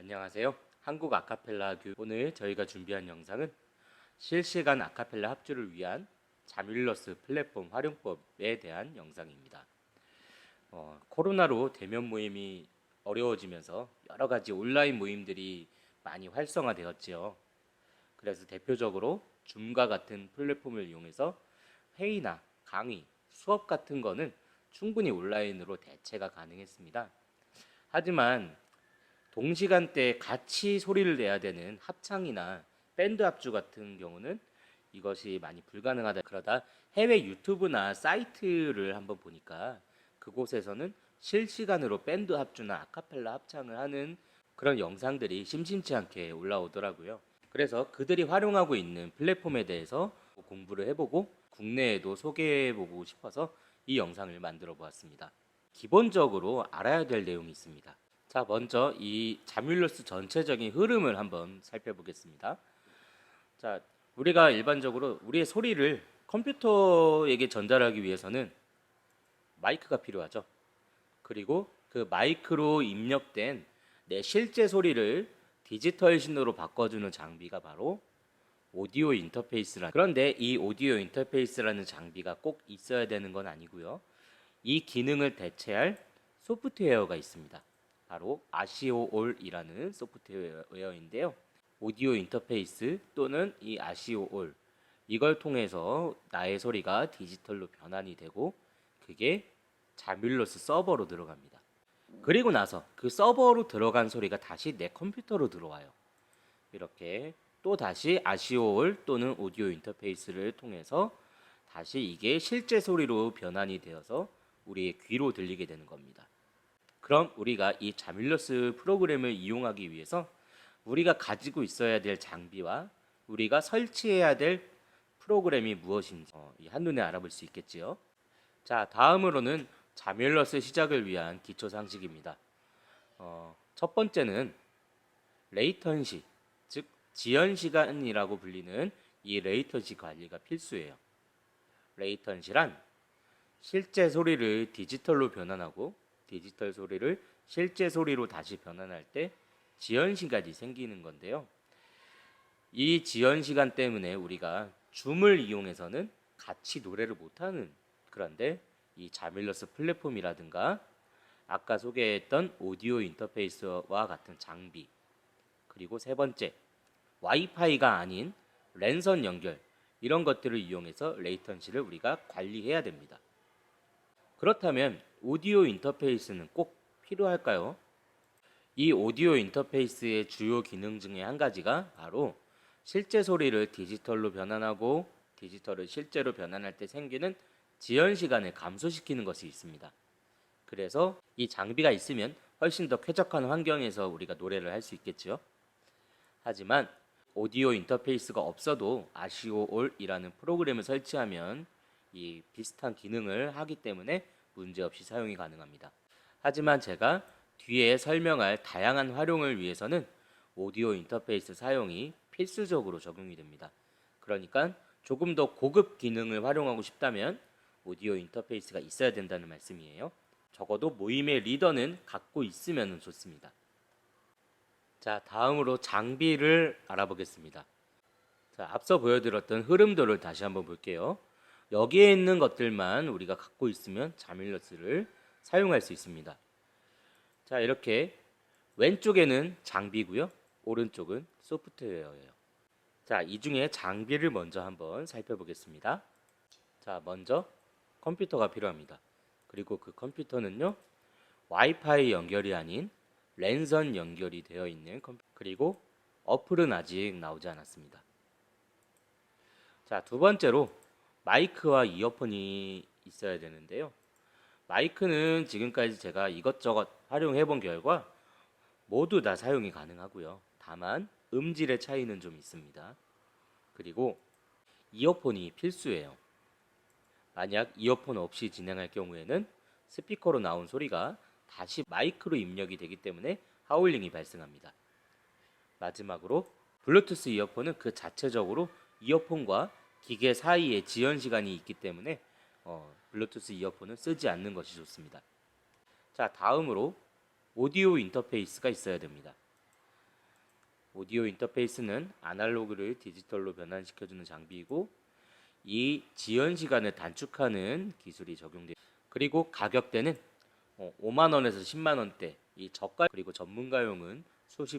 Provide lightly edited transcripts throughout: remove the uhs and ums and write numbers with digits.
안녕하세요. 한국 아카펠라 교육. 오늘 저희가 준비한 영상은 실시간 아카펠라 합주를 위한 자뮬러스 플랫폼 활용법에 대한 영상입니다. 코로나로 대면 모임이 어려워지면서 여러 가지 온라인 모임들이 많이 활성화되었지요. 그래서 대표적으로 줌과 같은 플랫폼을 이용해서 회의나 강의, 수업 같은 거는 충분히 온라인으로 대체가 가능했습니다. 하지만 동시간대에 같이 소리를 내야 되는 합창이나 밴드 합주 같은 경우는 이것이 많이 불가능하다. 그러다 해외 유튜브나 사이트를 한번 보니까 그곳에서는 실시간으로 밴드 합주나 아카펠라 합창을 하는 그런 영상들이 심심치 않게 올라오더라고요. 그래서 그들이 활용하고 있는 플랫폼에 대해서 공부를 해보고 국내에도 소개해보고 싶어서 이 영상을 만들어 보았습니다. 기본적으로 알아야 될 내용이 있습니다. 자, 먼저 이 자뮬러스 전체적인 흐름을 한번 살펴보겠습니다. 자, 우리가 일반적으로 우리의 소리를 컴퓨터에게 전달하기 위해서는 마이크가 필요하죠. 그리고 그 마이크로 입력된 내 실제 소리를 디지털 신호로 바꿔주는 장비가 바로 오디오 인터페이스라. 그런데 이 오디오 인터페이스라는 장비가 꼭 있어야 되는 건 아니고요. 이 기능을 대체할 소프트웨어가 있습니다. 바로 아시오올이라는 소프트웨어인데요. 오디오 인터페이스 또는 이 아시오올, 이걸 통해서 나의 소리가 디지털로 변환이 되고 그게 자뮬러스 서버로 들어갑니다. 그리고 나서 그 서버로 들어간 소리가 다시 내 컴퓨터로 들어와요. 이렇게 또 다시 아시오올 또는 오디오 인터페이스를 통해서 다시 이게 실제 소리로 변환이 되어서 우리의 귀로 들리게 되는 겁니다. 그럼 우리가 이 자뮬러스 프로그램을 이용하기 위해서 우리가 가지고 있어야 될 장비와 우리가 설치해야 될 프로그램이 무엇인지 한눈에 알아볼 수 있겠지요. 자, 다음으로는 자뮬러스 시작을 위한 기초 상식입니다. 첫 번째는 레이턴시, 즉 지연 시간이라고 불리는 이 레이턴시 관리가 필수예요. 레이턴시란 실제 소리를 디지털로 변환하고 디지털 소리를 실제 소리로 다시 변환할 때 지연 시간이 생기는 건데요. 이 지연 시간 때문에 우리가 줌을 이용해서는 같이 노래를 못하는, 그런데 이 자밀러스 플랫폼이라든가 아까 소개했던 오디오 인터페이스와 같은 장비, 그리고 세 번째 와이파이가 아닌 랜선 연결, 이런 것들을 이용해서 레이턴시를 우리가 관리해야 됩니다. 그렇다면 오디오 인터페이스는 꼭 필요할까요? 이 오디오 인터페이스의 주요 기능 중에 한 가지가 바로 실제 소리를 디지털로 변환하고 디지털을 실제로 변환할 때 생기는 지연 시간을 감소시키는 것이 있습니다. 그래서 이 장비가 있으면 훨씬 더 쾌적한 환경에서 우리가 노래를 할 수 있겠죠. 하지만 오디오 인터페이스가 없어도 아시오올이라는 프로그램을 설치하면 이 비슷한 기능을 하기 때문에 문제없이 사용이 가능합니다. 하지만 제가 뒤에 설명할 다양한 활용을 위해서는 오디오 인터페이스 사용이 필수적으로 적용이 됩니다. 그러니까 조금 더 고급 기능을 활용하고 싶다면 오디오 인터페이스가 있어야 된다는 말씀이에요. 적어도 모임의 리더는 갖고 있으면 좋습니다. 자, 다음으로 장비를 알아보겠습니다. 자, 앞서 보여드렸던 흐름도를 다시 한번 볼게요. 여기에 있는 것들만 우리가 갖고 있으면 자밀러스를 사용할 수 있습니다. 자, 이렇게 왼쪽에는 장비고요. 오른쪽은 소프트웨어예요. 자, 이 중에 장비를 먼저 한번 살펴보겠습니다. 자, 먼저 컴퓨터가 필요합니다. 그리고 그 컴퓨터는요, 와이파이 연결이 아닌 랜선 연결이 되어 있는 컴퓨터, 그리고 어플은 아직 나오지 않았습니다. 자, 두 번째로 마이크와 이어폰이 있어야 되는데요. 마이크는 지금까지 제가 이것저것 활용해 본 결과 모두 다 사용이 가능하고요. 다만 음질의 차이는 좀 있습니다. 그리고 이어폰이 필수예요. 만약 이어폰 없이 진행할 경우에는 스피커로 나온 소리가 다시 마이크로 입력이 되기 때문에 하울링이 발생합니다. 마지막으로 블루투스 이어폰은 그 자체적으로 이어폰과 기계 사이에 지연 시간이 있기 때문에 블루투스 이어폰은 쓰지 않는 것이 좋습니다. 자, 다음으로 오디오 인터페이스가 있어야 됩니다. 오디오 인터페이스는 아날로그를 디지털로 변환시켜주는 장비이고 이 지연 시간을 단축하는 기술이 적용돼요. 그리고 가격대는 5만 원에서 10만 원대, 이 저가 그리고 전문가용은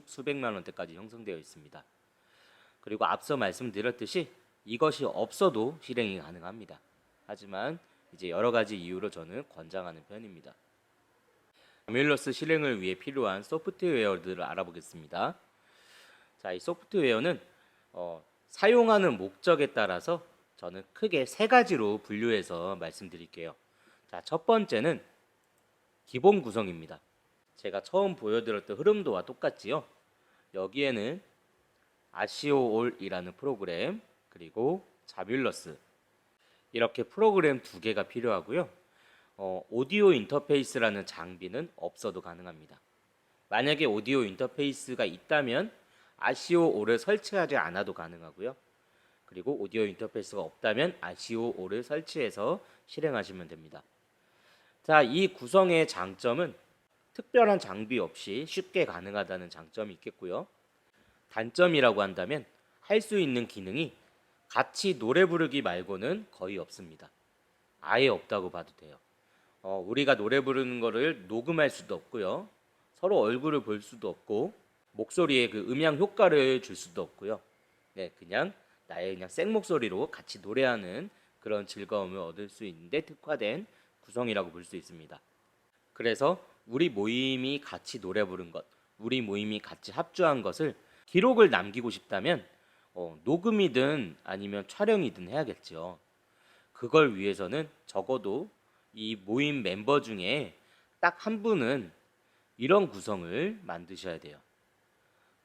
수백만 원대까지 형성되어 있습니다. 그리고 앞서 말씀드렸듯이 이것이 없어도 실행이 가능합니다. 하지만 이제 여러 가지 이유로 저는 권장하는 편입니다. 자밀러스 실행을 위해 필요한 소프트웨어들을 알아보겠습니다. 자, 이 소프트웨어는 사용하는 목적에 따라서 저는 크게 세 가지로 분류해서 말씀드릴게요. 자, 첫 번째는 기본 구성입니다. 제가 처음 보여드렸던 흐름도와 똑같지요. 여기에는 아시오올이라는 프로그램 그리고 자밀러스 이렇게 프로그램 두 개가 필요하고요. 오디오 인터페이스라는 장비는 없어도 가능합니다. 만약에 오디오 인터페이스가 있다면 아시오올을 설치하지 않아도 가능하고요. 그리고 오디오 인터페이스가 없다면 아시오올을 설치해서 실행하시면 됩니다. 자, 이 구성의 장점은 특별한 장비 없이 쉽게 가능하다는 장점이 있겠고요. 단점이라고 한다면 할 수 있는 기능이 같이 노래 부르기 말고는 거의 없습니다. 아예 없다고 봐도 돼요. 우리가 노래 부르는 거를 녹음할 수도 없고요. 서로 얼굴을 볼 수도 없고 목소리에 그 음향 효과를 줄 수도 없고요. 네, 그냥 나의 그냥 생 목소리로 같이 노래하는 그런 즐거움을 얻을 수 있는데 특화된 구성이라고 볼 수 있습니다. 그래서 우리 모임이 같이 노래 부른 것, 우리 모임이 같이 합주한 것을 기록을 남기고 싶다면 녹음이든 아니면 촬영이든 해야겠죠. 그걸 위해서는 적어도 이 모임 멤버 중에 딱 한 분은 이런 구성을 만드셔야 돼요.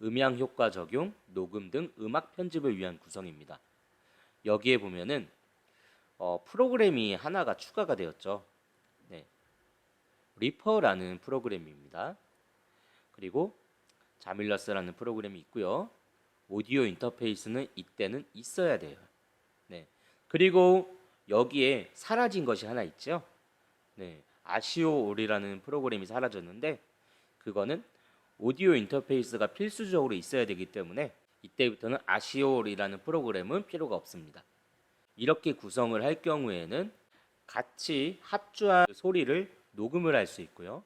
음향 효과 적용, 녹음 등 음악 편집을 위한 구성입니다. 여기에 보면은 프로그램이 하나가 추가가 되었죠. 네. 리퍼라는 프로그램입니다. 그리고 자밀러스라는 프로그램이 있고요. 오디오 인터페이스는 이때는 있어야 돼요. 네. 그리고 여기에 사라진 것이 하나 있죠. 네. 아시오올이라는 프로그램이 사라졌는데 그거는 오디오 인터페이스가 필수적으로 있어야 되기 때문에 이때부터는 아시오올이라는 프로그램은 필요가 없습니다. 이렇게 구성을 할 경우에는 같이 합주한 소리를 녹음을 할 수 있고요.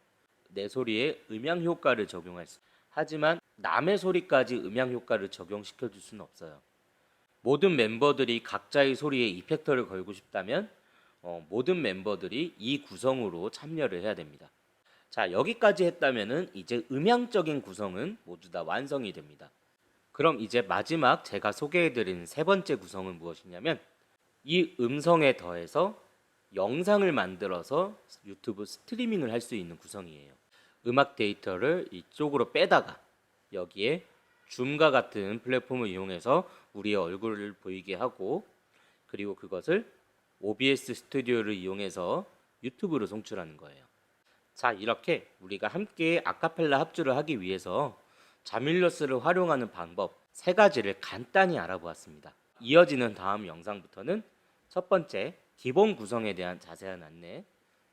내 소리에 음향 효과를 적용할 수. 하지만 남의 소리까지 음향 효과를 적용시켜 줄 수는 없어요. 모든 멤버들이 각자의 소리에 이펙터를 걸고 싶다면 모든 멤버들이 이 구성으로 참여를 해야 됩니다. 자, 여기까지 했다면은 이제 음향적인 구성은 모두 다 완성이 됩니다. 그럼 이제 마지막 제가 소개해드린 세 번째 구성은 무엇이냐면 이 음성에 더해서 영상을 만들어서 유튜브 스트리밍을 할 수 있는 구성이에요. 음악 데이터를 이쪽으로 빼다가 여기에 줌과 같은 플랫폼을 이용해서 우리의 얼굴을 보이게 하고 그리고 그것을 OBS 스튜디오를 이용해서 유튜브로 송출하는 거예요. 자, 이렇게 우리가 함께 아카펠라 합주를 하기 위해서 자밀러스를 활용하는 방법 세 가지를 간단히 알아보았습니다. 이어지는 다음 영상부터는 첫 번째, 기본 구성에 대한 자세한 안내,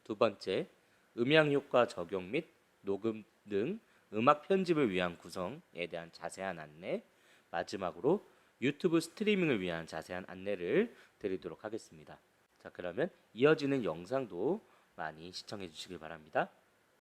두 번째, 음향 효과 적용 및 녹음 등 음악 편집을 위한 구성에 대한 자세한 안내, 마지막으로 유튜브 스트리밍을 위한 자세한 안내를 드리도록 하겠습니다. 자, 그러면 이어지는 영상도 많이 시청해 주시길 바랍니다.